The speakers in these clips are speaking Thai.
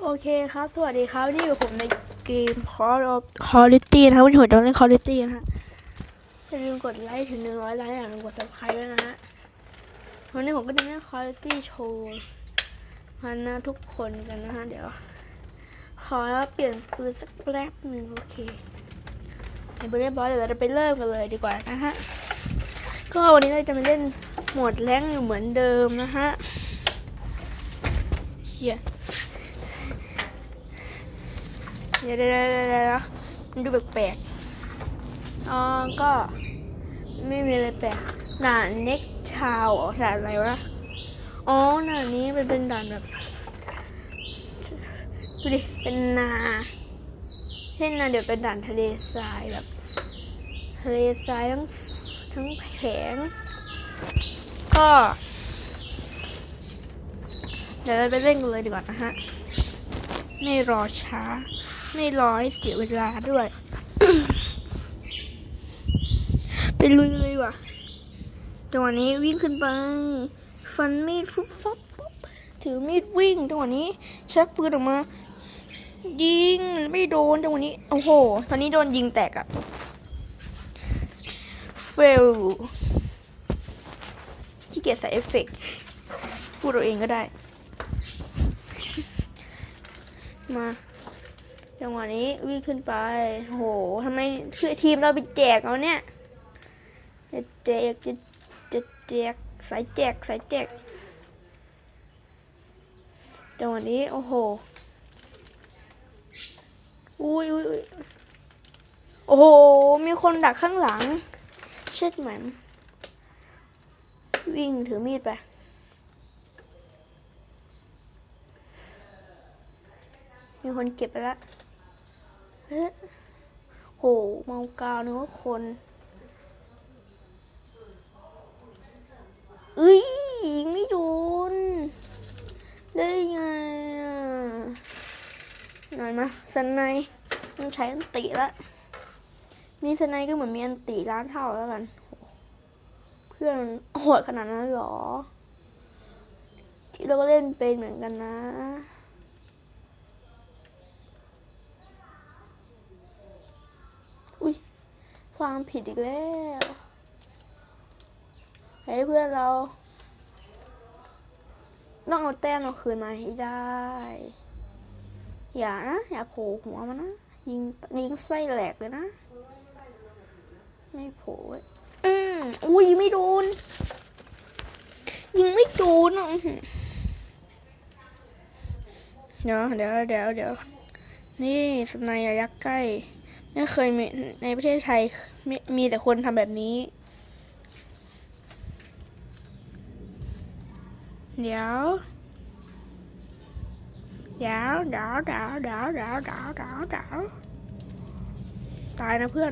โอเคครับสวัสดีครับนี่อยู่ผมในเกม Quality นะครับวันนี้ผมจะเล่น Quality นะฮะอย่าลืมกดไลค์ถึง100 ไลค์อย่าลืมกด Subscribe ด้วยนะฮะวันนี้ผมก็จะเล่น Quality โชว์พันนะทุกคนกันนะฮะเดี๋ยวขอแล้วเปลี่ยนปืนสักแป๊บหนึ่งโอเคเดี๋ยวเรียบร้อยเดี๋ยวเราจะไปเริ่มกันเลยดีกว่านะฮะก็วันนี้เราจะมาเล่นโหมดแรงอยู่เหมือนเดิมนะฮะเชี่ยเดี๋ยวมันดูแปลกๆก็ไม่มีอะไรแปลกด่าน next ชาวด่านอะไรวะด่านนี้เป็นด่านแบบดูดิเป็นนาเช่นนาเดี๋ยวเป็นด่านทะเลทรายแบบทะเลทรายทั้งแผงก็เดี๋ยวเราไปเล่นกันเลยดีกว่านะฮะไม่รอช้าไม่รอให้เสียเวลาด้วย ไปลุยเลยว่ะจังหวะนี้วิ่งขึ้นไปฟันมีดฟุบฟับถือมีดวิ่งจังหวะนี้ชักปืนออกมายิงไม่โดนจังหวะนี้โอ้โหตอนนี้โดนยิงแตกอะเฟลขี้เกียจใส่เอฟเฟกต์พูดเราเองก็ได้มาจังหวะนี้วิ่งขึ้นไปโอ้โหทำไมคือทีมเราไปแจกเอาเนี่ยจะแจกสายแจกจังหวะนี้โอ้โหอุ้ยโอ้โหมีคนดักข้างหลังเช็ดเหมือนวิ่งถือมีดไปมีคนเก็บไปแล้วเฮ้ยโหเมากาวนึกว่าคนไม่โดนได้ไงหน่อยมาสไนต้องใช้อันติละมีสไนก็เหมือนมีอันติล้านเท่าแล้วกันเพื่อนโหดขนาดนั้นหรอเราก็เล่นเป็นเหมือนกันนะอุ้ยความผิดอีกแล้วให้เพื่อนเราต้องเอาแต้มเราคืนมาให้ได้อย่าโผล่หัวมันนะยิงไส้แหลกเลยนะไม่โผล่อุ้ยไม่โดนยิงไม่โดนเดี๋ยวนี่สไนระยะใกล้ไม่เคยมีในประเทศไทยมีแต่คนทำแบบนี้เดี๋ยวตายนะเพื่อน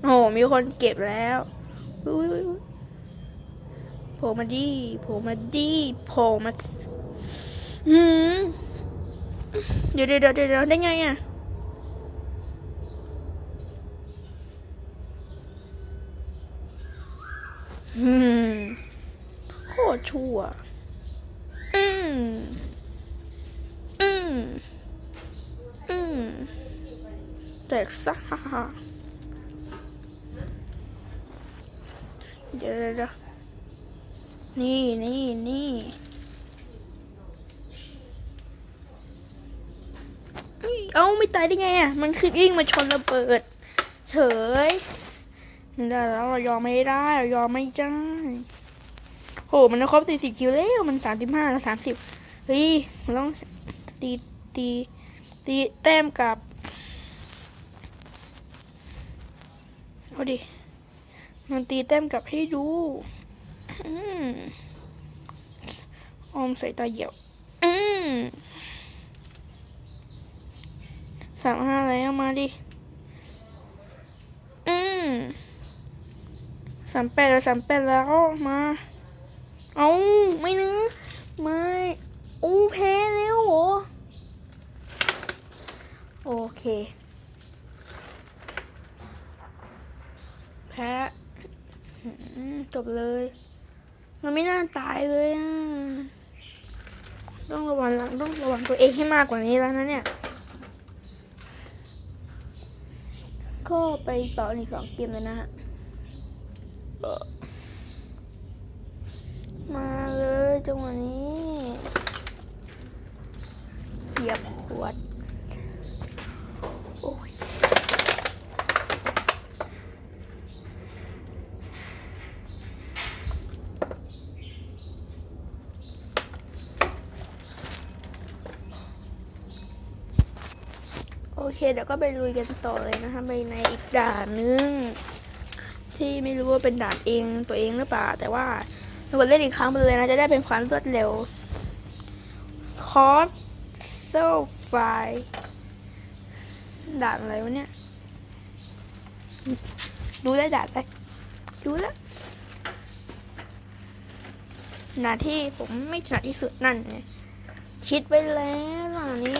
โอ้มีคนเก็บแล้วโผล่มาเดี๋ยวได้ไงอ่ะโคตรชั่วแตกซะเดี๋ยวนี่เอ้าไม่ตายได้ไงอ่ะมันคือยิงมาชนระเบิดเฉยได้แล้วเรายอมไม่ได้โหมันครบ40 คิวแล้วมัน35แล้ว30เฮ้ยมันต้องตีแต้มกับเอาดิมันตีแต้มกับให้ดูอมใส่ตาเหี่ยว35แล้วมาดิ38แล้วมาเอาไม่นึกไม่แพ้แล้วโหโอเคแพ้จบเลยมันไม่น่าตายเลย ต้องระวังตัวเองให้มากกว่านี้แล้วนะเนี่ยก็ไปต่ออีก2 เกมเลยนะฮะมาเลยจังหวะนี้เหยียบขวดโอ้ยโอเคเดี๋ยวก็ไปลุยกันต่อเลยนะคะไปในอีกด่านนึงที่ไม่รู้ว่าเป็นด่านตัวเองหรือเปล่าแต่ว่าเราเล่นอีกครั้งไปเลยนะจะได้เป็นความรวดเร็วคอร์สเซลไฟด่านอะไรวะเนี่ยดูได้ด่านไปดูแล้วด่านที่ผมไม่ถนัดที่สุดนั่นไงคิดไปแล้วด่านนี้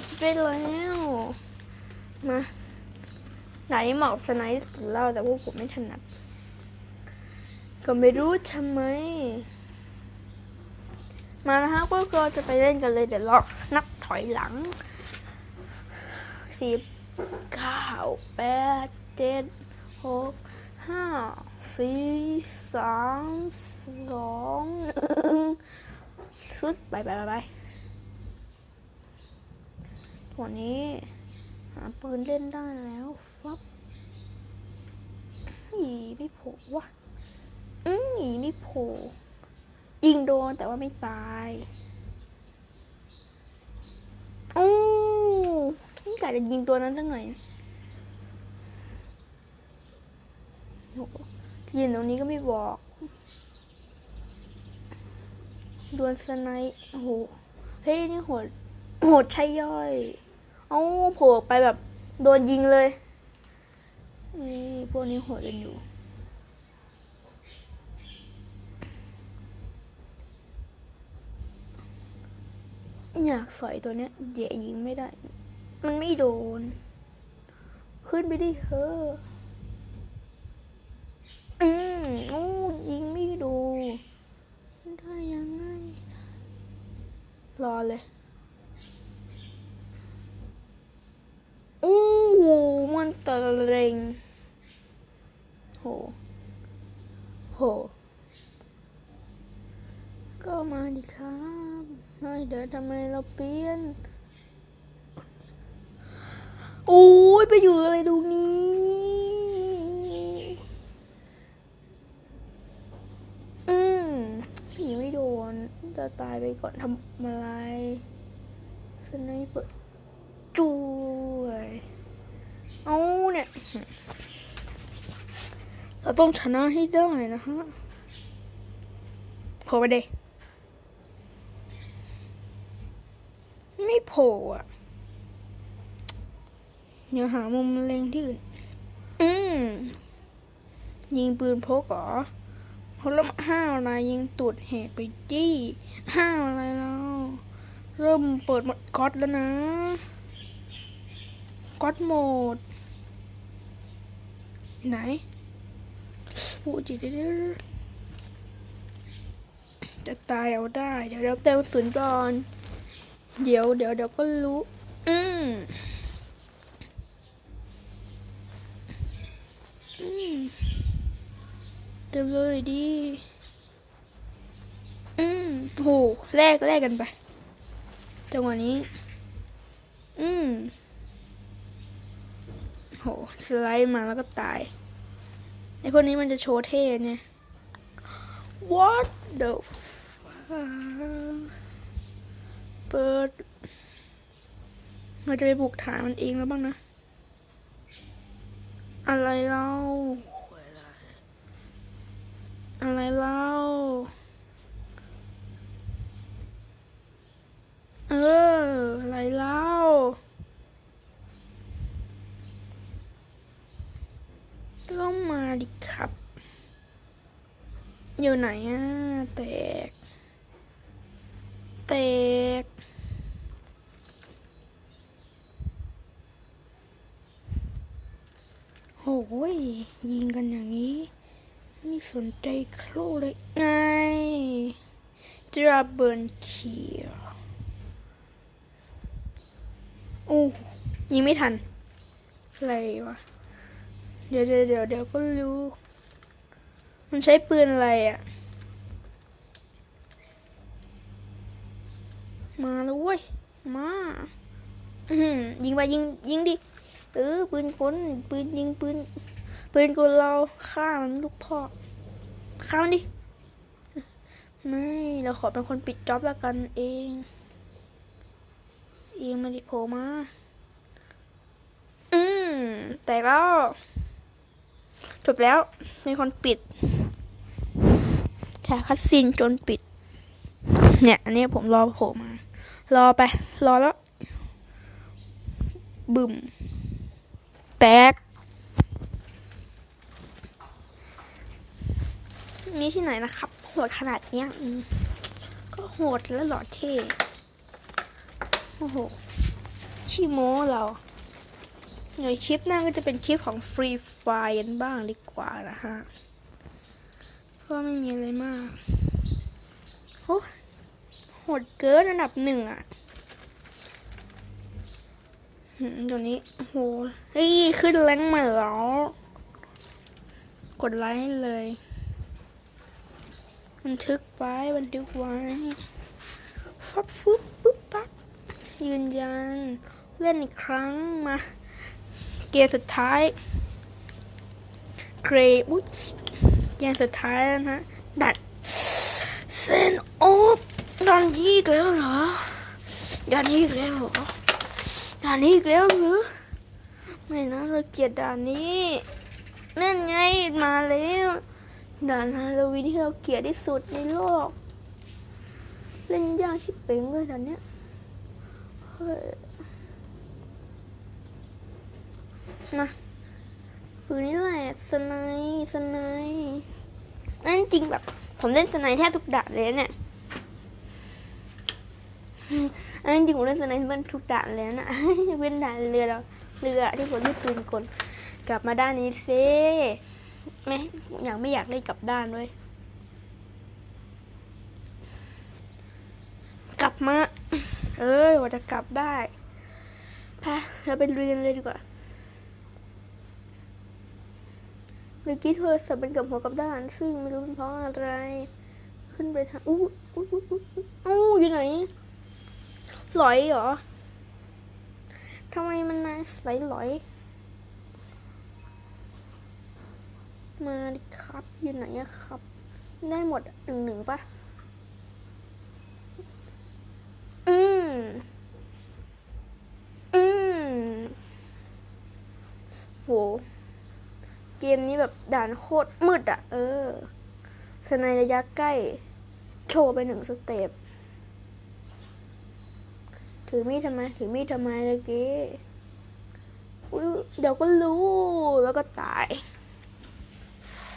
คิดไปแล้วมาด่านนี้เหมาะกับสไนด์สุดแล้วแต่พวกผมไม่ถนัดก็ไม่รู้ทำไมมานะคะพวกเราจะไปเล่นกันเลยเดี๋ยวรอนับถอยหลัง10 9 8 7 6 5 4 3 2 1สุดไปวันนี้หาปืนเล่นได้แล้วฟับอีไม่โผล่วะอีไม่โผล่ยิงโดนแต่ว่าไม่ตายไม่กะจะยิงตัวนั้นสักหน่อยยืนตรงนี้ก็ไม่บอกดวลสไนป์โอ้โหเฮ้ยนี่โหดใช่ย่อยโผล่ไปแบบโดนยิงเลยนี่พวกนี้โหดกันอยู่อยากสอยตัวเนี้ยเดี๋ยวยิงไม่ได้มันไม่โดนขึ้นไปดิเฮ้อยิงไม่โดนได้ยังไงรอเลยมันตะเร็งโหก็มาดิครับไม่เดี๋ยวทำไมเราเปลี่ยนไปอยู่อะไรตรงนี้ผีไม่โดนจะตายไปก่อนทำอะไรสไนเปอร์จุ้ยเนี่ยเราต้องชนะให้ได้นะฮะโผล่ไปเดไม่โผล่อะเดี๋ยวหามุมเล็งที่อื่นยิงปืนพกเหรอเขาละ5 อะไรยิงตูดแหกไปดิ5 อะไรแล้วเริ่มเปิดหมดก๊อตแล้วนะก๊อตโหมดไหนจิจะตายเอาได้เดี๋ยวเติมศูนย์ก่อนเดี๋ยวก็รู้เติมเลยดิโหแลกกันไปจังหวะนี้โหสไลด์มาแล้วก็ตายไอพวกนี้มันจะโชว์เท่เนี่ย What the เปิดเราจะไปบุกฐานมันเองแล้วบ้างนะอะไรเล่าอะไรเล่าอะไรเล่าต้องมาดิครับอยู่ไหนแตกโอ้ยยิงกันอย่างนี้ไม่สนใจครูเลยไงจะเบิร์นเขียว ยิงไม่ทันอะไรวะเดี๋ยวก็รู้มันใช้ปืนอะไรอ่ะมาแล้วเว้ยมายิงไปยิงดิปืนคนปืนยิงปืนคนเราฆ่ามันลูกพ่อฆ่ามันดิไม่เราขอเป็นคนปิดจ็อบแล้วกันเองมาดิโผล่มาแต่แล้วจบแล้วมีคนปิดฉากคัดซีนจนปิดเนี่ยอันนี้ผมรอโผล่มารอไปรอแล้วบึมแตกนี่ที่ไหนนะครับโหดขนาดเนี้ยก็โหดแล้วหล่อเท่โอ้โหชิโม่เราในคลิปหน้าก็จะเป็นคลิปของฟรีไฟกันบ้างดีกว่านะฮะก็ไม่มีอะไรมากโอ้โหดเกินอันดับ1อ่ะตัวนี้โอ้โหขึ้นแรงมาแล้วกดไลค์ให้เลยบันทึกไว้ฟับปุ๊บปั๊บยืนยันเล่นอีกครั้งมาเกมสุดท้ายเกมสุดท้ายแล้วนะดัดเซนโอ๊บด่านนี้อีกแล้วเหรอด่านนี้อีกแล้วหรือไม่นะเราเกลียดด่านนี้นั่นไงมาแล้วด่านฮาโลวีนที่เราเกลียดที่สุดในโลกเล่นยากชิบเป๋งเลยด่านเนี้ยมาปืนนี่แหละสไนนั่นจริงแบบผมเล่นสไนแทบทุกด่านเลยเนี่ยอันจริงผมเล่นสไนมันทุกด่านเลยนะเว้นด่านเรือที่ผมที่ปืนกลกลับมาด้านนี้ซิไม่อยากเล่นกลับด้านด้วยกลับมาว่าจะกลับได้พะเราไปเรียนเลยดีกว่าเมื่อกี้โทรศัพท์เป็นกับหัวกับด้านซึ่งไม่รู้เป็นเพราะอะไรขึ้นไปทางอยู่ไหนหลอยเหรอทำไมมันนายใส่หลอยมาดิครับอยู่ไหนอะครับได้หมด1-1ป่ะโหเกมนี้แบบด่านโคตรมืดอ่ะสไนระยะใกล้โชว์ไป1 สเต็ปถือมีดทำไมเลยกี้เดี๋ยวก็รู้แล้วก็ตาย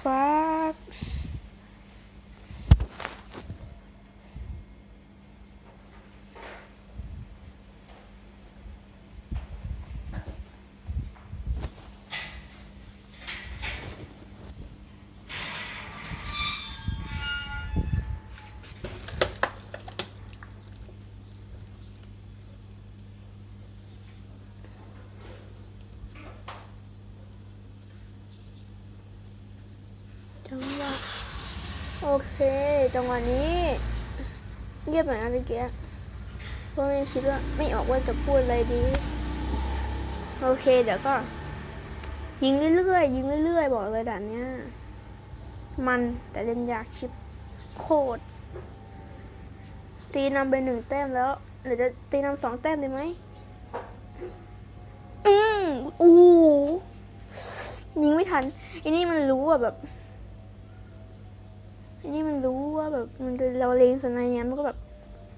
ฟักโอเคจังหวะนี้เงียบหน่อยนะตะเกียเพราะไม่คิดว่าไม่ออกว่าจะพูดอะไรดีโอเคเดี๋ยวก็ยิงเรื่อยบอกเลยด่านเนี้ยมันแต่เล่นยากชิบโคตรตีนำไป1 แต้มแล้วหรือจะตีนำ2 แต้มดีไหมยิงไม่ทันอันนี้มันรู้ว่าแบบมันจะเราเล็งสไนเนี้ยมันก็แบบ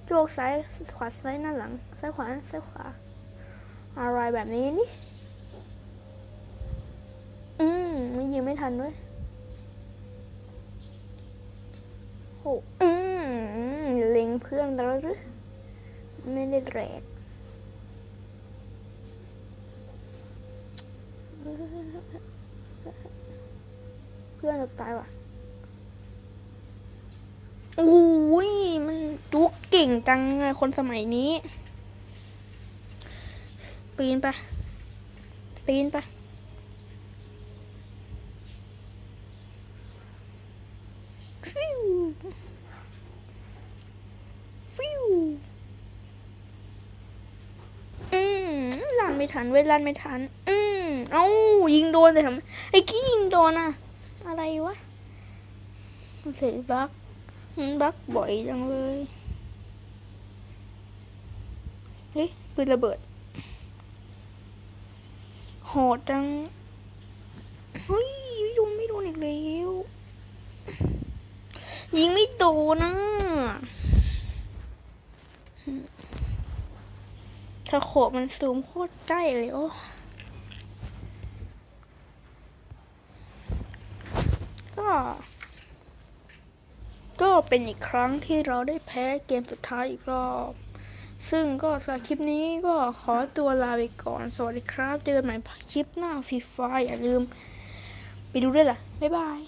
โยกซ้ายขวาซ้ายหน้าหลังซ้ายขวาอะไรแบบนี้นี่ไม่ยิงไม่ทันด้วยโหเล็งเพื่อนแล้วหรือไม่ได้แรกเพื่อนจะตายว่ะมันจุกเก่งจังคนสมัยนี้ปีนไป ปีนไปฟิวฟิวลั่นไม่ทันเว้ยลั่นไม่ทันเอ้ายิงโดนแต่ทำไอ้กี้ยิงโดนอะอะไรวะเสียบั๊กบั๊กบ่อยจังเลยเฮ้ยปืนระเบิดโหดจังเฮ้ยไม่โดนอีกแล้วยิงไม่โดนนะถ้าโขบมันซูมโคตรใกล้เลยโอ้ก็เป็นอีกครั้งที่เราได้แพ้เกมสุดท้ายอีกรอบซึ่งก็สำหรับคลิปนี้ก็ขอตัวลาไปก่อนสวัสดีครับเจอกันใหม่คลิปหน้าฟรีไฟร์อย่าลืมไปดูด้วยล่ะบ๊ายบาย